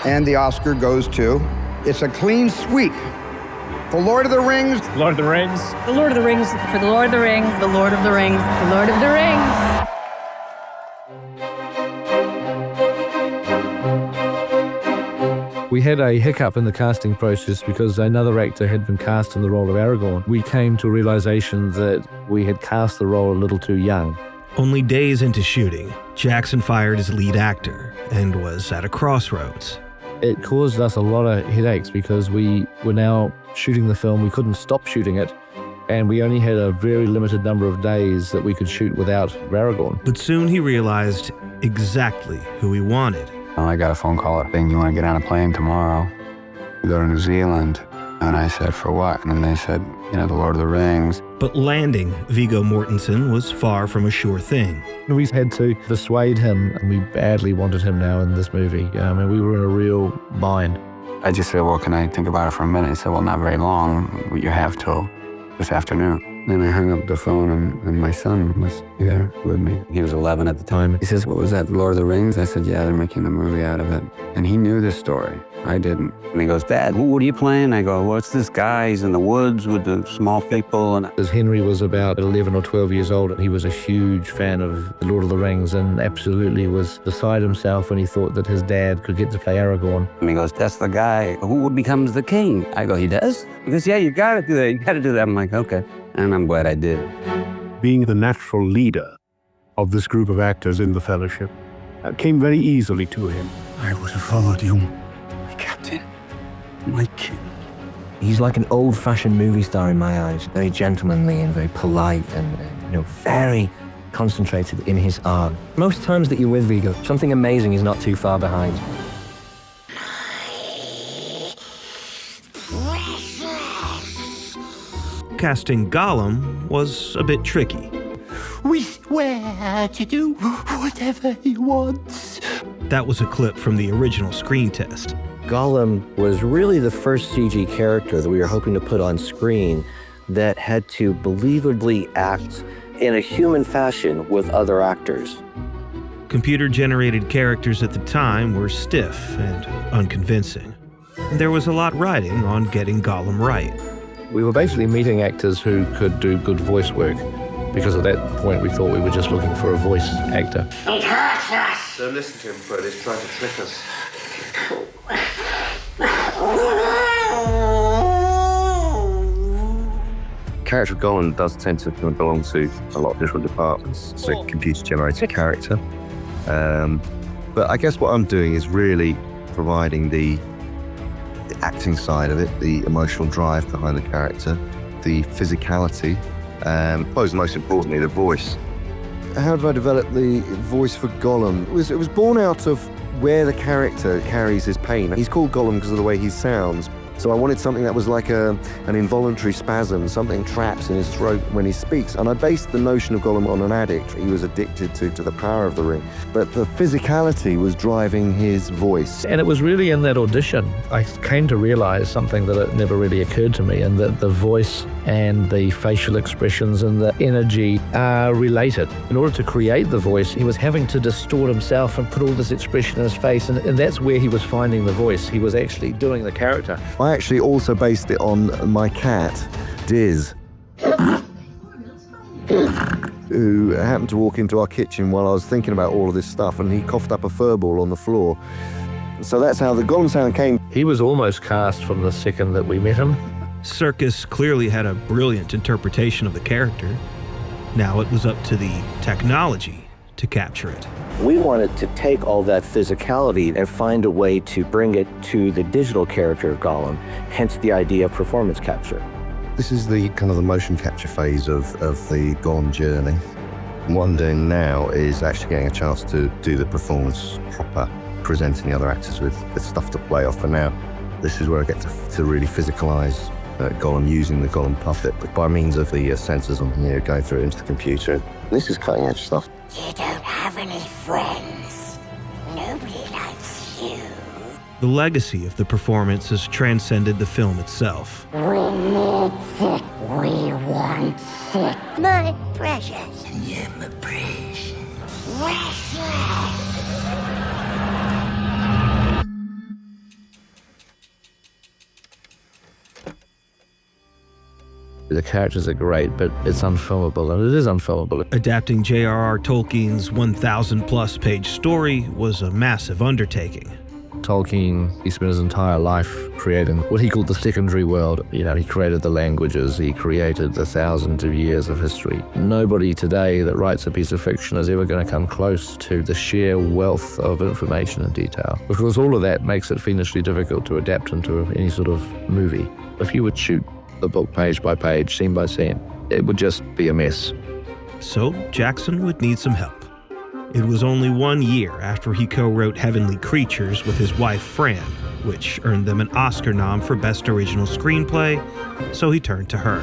And the Oscar goes to, it's a clean sweep. The Lord of the Rings. Lord of the Rings. The Lord of the Rings. For the Lord of the Rings. The Lord of the Rings. The Lord of the Rings. We had a hiccup in the casting process because another actor had been cast in the role of Aragorn. We came to a realization that we had cast the role a little too young. Only days into shooting, Jackson fired his lead actor and was at a crossroads. It caused us a lot of headaches because we were now shooting the film. We couldn't stop shooting it, and we only had a very limited number of days that we could shoot without Aragorn. But soon he realized exactly who he wanted. I got a phone call saying, you want to get on a plane tomorrow? You go to New Zealand. And I said, for what? And then they said, the Lord of the Rings. But landing Viggo Mortensen was far from a sure thing. We had to persuade him, and we badly wanted him now in this movie. And we were in a real bind. I just said, well, can I think about it for a minute? He said, well, not very long. You have till this afternoon. Then I hung up the phone, and my son was there with me. He was 11 at the time. He says, what was that, Lord of the Rings? I said, yeah, they're making a movie out of it. And he knew this story. I didn't. And he goes, Dad, what are you playing? I go, well, it's this guy. He's in the woods with the small people. And as Henry was about 11 or 12 years old, he was a huge fan of The Lord of the Rings and absolutely was beside himself when he thought that his dad could get to play Aragorn. And he goes, that's the guy who becomes the king. I go, he does? He goes, yeah, you got to do that. You got to do that. I'm like, okay. And I'm glad I did. Being the natural leader of this group of actors in the Fellowship came very easily to him. I would have followed you, my captain, my king. He's like an old-fashioned movie star in my eyes, very gentlemanly and very polite and very concentrated in his art. Most times that you're with Viggo, something amazing is not too far behind. Casting Gollum was a bit tricky. We swear to do whatever he wants. That was a clip from the original screen test. Gollum was really the first CG character that we were hoping to put on screen that had to believably act in a human fashion with other actors. Computer-generated characters at the time were stiff and unconvincing. And there was a lot riding on getting Gollum right. We were basically meeting actors who could do good voice work, because at that point we thought we were just looking for a voice actor. It hurts us! Don't listen to him, Fred. He's trying to trick us. Character of Gollum does tend to belong to a lot of different departments. It's a computer-generated character. But I guess what I'm doing is really providing the acting side of it, the emotional drive behind the character, the physicality, and I suppose most importantly, the voice. How did I develop the voice for Gollum? It was born out of where the character carries his pain. He's called Gollum because of the way he sounds. So I wanted something that was like an involuntary spasm, something traps in his throat when he speaks. And I based the notion of Gollum on an addict. He was addicted to the power of the ring. But the physicality was driving his voice. And it was really in that audition I came to realize something that it never really occurred to me, and that the voice and the facial expressions and the energy are related. In order to create the voice, he was having to distort himself and put all this expression in his face, and that's where he was finding the voice. He was actually doing the character. I actually also based it on my cat, Diz, who happened to walk into our kitchen while I was thinking about all of this stuff, and he coughed up a furball on the floor. So that's how the Gollum sound came. He was almost cast from the second that we met him. Serkis clearly had a brilliant interpretation of the character. Now it was up to the technology to capture it. We wanted to take all that physicality and find a way to bring it to the digital character of Gollum, hence the idea of performance capture. This is the kind of the motion capture phase of the Gollum journey. And what I'm doing now is actually getting a chance to do the performance proper, presenting the other actors with stuff to play off. And now this is where I get to really physicalize Gollum, using the Gollum puppet, but by means of the sensors on here, going through it into the computer. This is cutting edge stuff. You don't have any friends. Nobody likes you. The legacy of the performance has transcended the film itself. We need sick. We want sick. My precious. Yeah, my precious. Precious. The characters are great, but it's unfilmable, and it is unfilmable. Adapting J.R.R. Tolkien's 1,000-plus page story was a massive undertaking. Tolkien, he spent his entire life creating what he called the secondary world. You know, he created the languages, he created the thousands of years of history. Nobody today that writes a piece of fiction is ever going to come close to the sheer wealth of information and detail. Of course, all of that makes it fiendishly difficult to adapt into any sort of movie. If you would shoot the book page by page, scene by scene, it would just be a mess. So Jackson would need some help. It was only 1 year after he co-wrote Heavenly Creatures with his wife Fran, which earned them an Oscar nom for Best Original Screenplay, so he turned to her.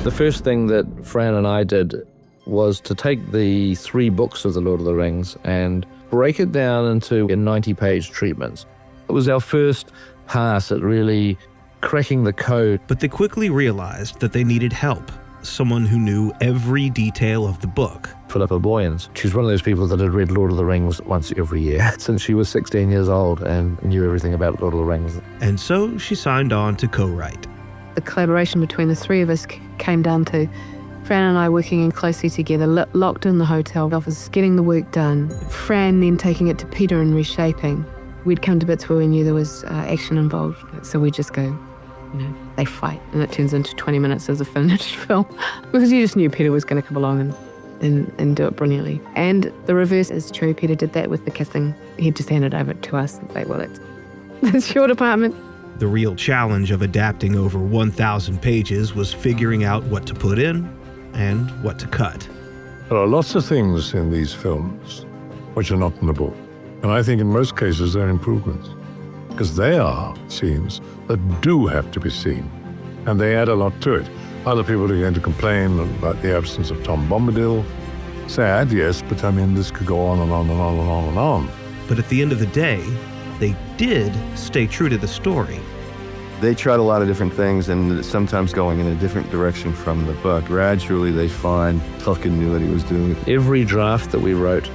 The first thing that Fran and I did was to take the 3 books of The Lord of the Rings and break it down into 90-page treatments. It was our first pass at really cracking the code. But they quickly realized that they needed help, someone who knew every detail of the book. Philippa Boyens. She's one of those people that had read Lord of the Rings once every year since she was 16 years old and knew everything about Lord of the Rings. And so she signed on to co-write. The collaboration between the 3 of us came down to Fran and I working in closely together, locked in the hotel office, getting the work done. Fran then taking it to Peter and reshaping. We'd come to bits where we knew there was action involved, so we'd just go, they fight, and it turns into 20 minutes as a finished film. Because you just knew Peter was going to come along and do it brilliantly. And the reverse is true. Peter did that with the kissing. He just handed over to us and say, well, that's your department. The real challenge of adapting over 1,000 pages was figuring out what to put in and what to cut. There are lots of things in these films which are not in the book. And I think in most cases they're improvements, because they are scenes that do have to be seen, and they add a lot to it. Other people are going to complain about the absence of Tom Bombadil. Sad, yes, but I mean, this could go on and on and on and on and on. But at the end of the day, they did stay true to the story. They tried a lot of different things, and sometimes going in a different direction from the book. Gradually, they find Tolkien knew what he was doing. Every draft that we wrote,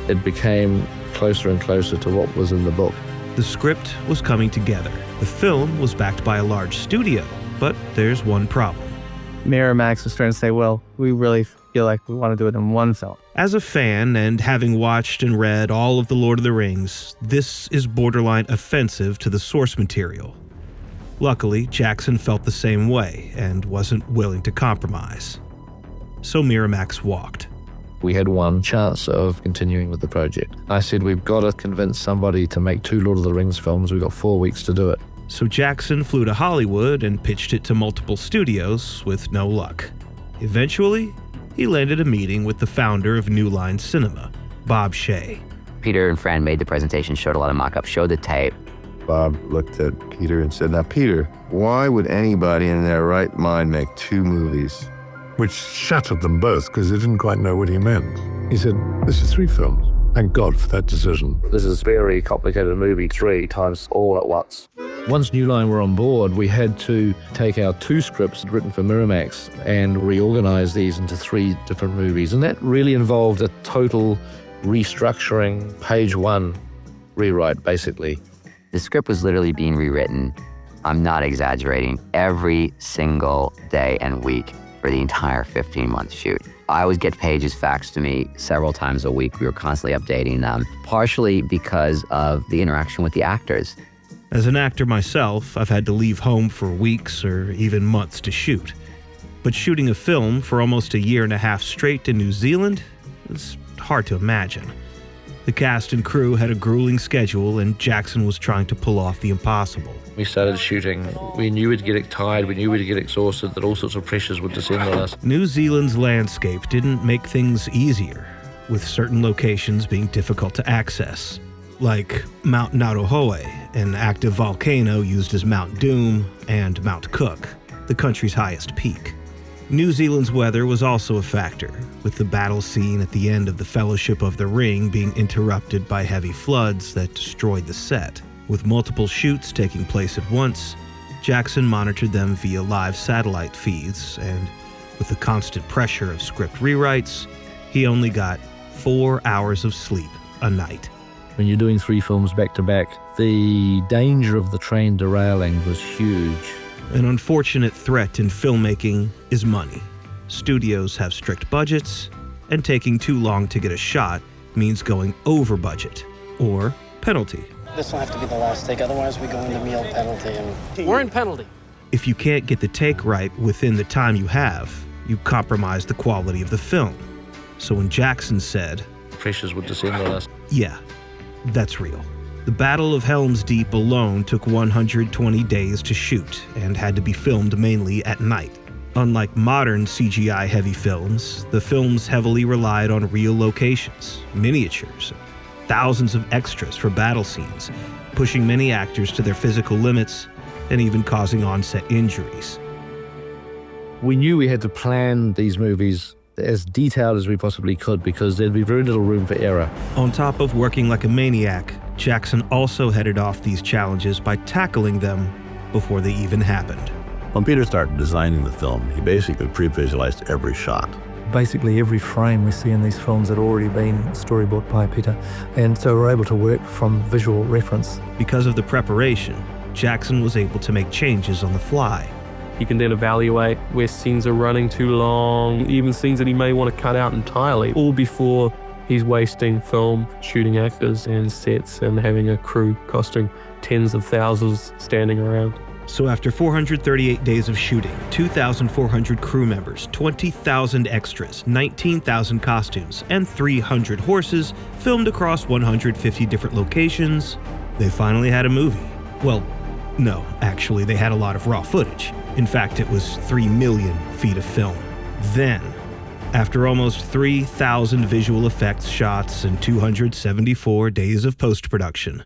it became closer and closer to what was in the book. The script was coming together. The film was backed by a large studio, but there's one problem. Miramax was trying to say, well, we really feel like we want to do it in one film. As a fan, and having watched and read all of The Lord of the Rings, this is borderline offensive to the source material. Luckily, Jackson felt the same way and wasn't willing to compromise. So Miramax walked. We had one chance of continuing with the project. I said, we've got to convince somebody to make 2 Lord of the Rings films. We've got 4 weeks to do it. So Jackson flew to Hollywood and pitched it to multiple studios with no luck. Eventually, he landed a meeting with the founder of New Line Cinema, Bob Shaye. Peter and Fran made the presentation, showed a lot of mock-ups, showed the tape. Bob looked at Peter and said, now, Peter, why would anybody in their right mind make 2 movies? Which shattered them both because they didn't quite know what he meant. He said, this is 3 films. Thank God for that decision. This is a very complicated movie, 3 times all at once. Once New Line were on board, we had to take our 2 scripts written for Miramax and reorganize these into 3 different movies. And that really involved a total restructuring, page 1 rewrite, basically. The script was literally being rewritten, I'm not exaggerating, every single day and week for the entire 15-month shoot. I would get pages faxed to me several times a week. We were constantly updating them, partially because of the interaction with the actors. As an actor myself, I've had to leave home for weeks or even months to shoot. But shooting a film for almost 1.5 years straight in New Zealand is hard to imagine. The cast and crew had a grueling schedule, and Jackson was trying to pull off the impossible. We started shooting. We knew we'd get tired. We knew we'd get exhausted, that all sorts of pressures would descend on us. New Zealand's landscape didn't make things easier, with certain locations being difficult to access, like Mount Ngauruhoe, an active volcano used as Mount Doom, and Mount Cook, the country's highest peak. New Zealand's weather was also a factor, with the battle scene at the end of the Fellowship of the Ring being interrupted by heavy floods that destroyed the set. With multiple shoots taking place at once, Jackson monitored them via live satellite feeds, and with the constant pressure of script rewrites, he only got 4 hours of sleep a night. When you're doing 3 films back to back, the danger of the train derailing was huge. An unfortunate threat in filmmaking is money. Studios have strict budgets, and taking too long to get a shot means going over budget, or penalty. This will have to be the last take, otherwise we go into meal penalty and... We're in penalty. If you can't get the take right within the time you have, you compromise the quality of the film. So when Jackson said, Pressures would descend on us. Yeah, that's real. The Battle of Helm's Deep alone took 120 days to shoot and had to be filmed mainly at night. Unlike modern CGI-heavy films, the films heavily relied on real locations, miniatures, and thousands of extras for battle scenes, pushing many actors to their physical limits and even causing on-set injuries. We knew we had to plan these movies as detailed as we possibly could because there'd be very little room for error. On top of working like a maniac, Jackson also headed off these challenges by tackling them before they even happened. When Peter started designing the film, he basically pre-visualized every shot. Basically every frame we see in these films had already been storyboarded by Peter, and so we're able to work from visual reference. Because of the preparation, Jackson was able to make changes on the fly. He can then evaluate where scenes are running too long, even scenes that he may want to cut out entirely, all before he's wasting film, shooting actors and sets and having a crew costing tens of thousands standing around. So after 438 days of shooting, 2,400 crew members, 20,000 extras, 19,000 costumes, and 300 horses filmed across 150 different locations, they finally had a movie. Well, no, actually, they had a lot of raw footage. In fact, it was 3 million feet of film. Then, after almost 3,000 visual effects shots and 274 days of post-production,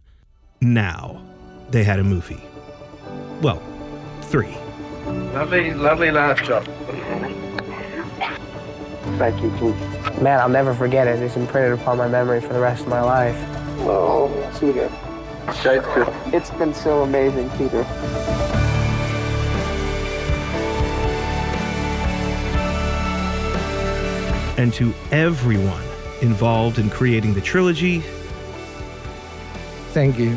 now they had a movie. Well, 3. Lovely last job. Thank you, Keith. Man, I'll never forget it. It's imprinted upon my memory for the rest of my life. Oh, Peter. It's been so amazing, Peter. And to everyone involved in creating the trilogy, thank you.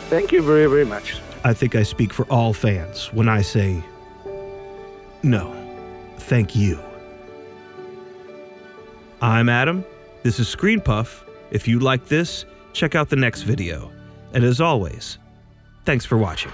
Thank you very, very much. I think I speak for all fans when I say, no, thank you. I'm Adam. This is Screen Puff. If you like this, check out the next video. And as always, thanks for watching.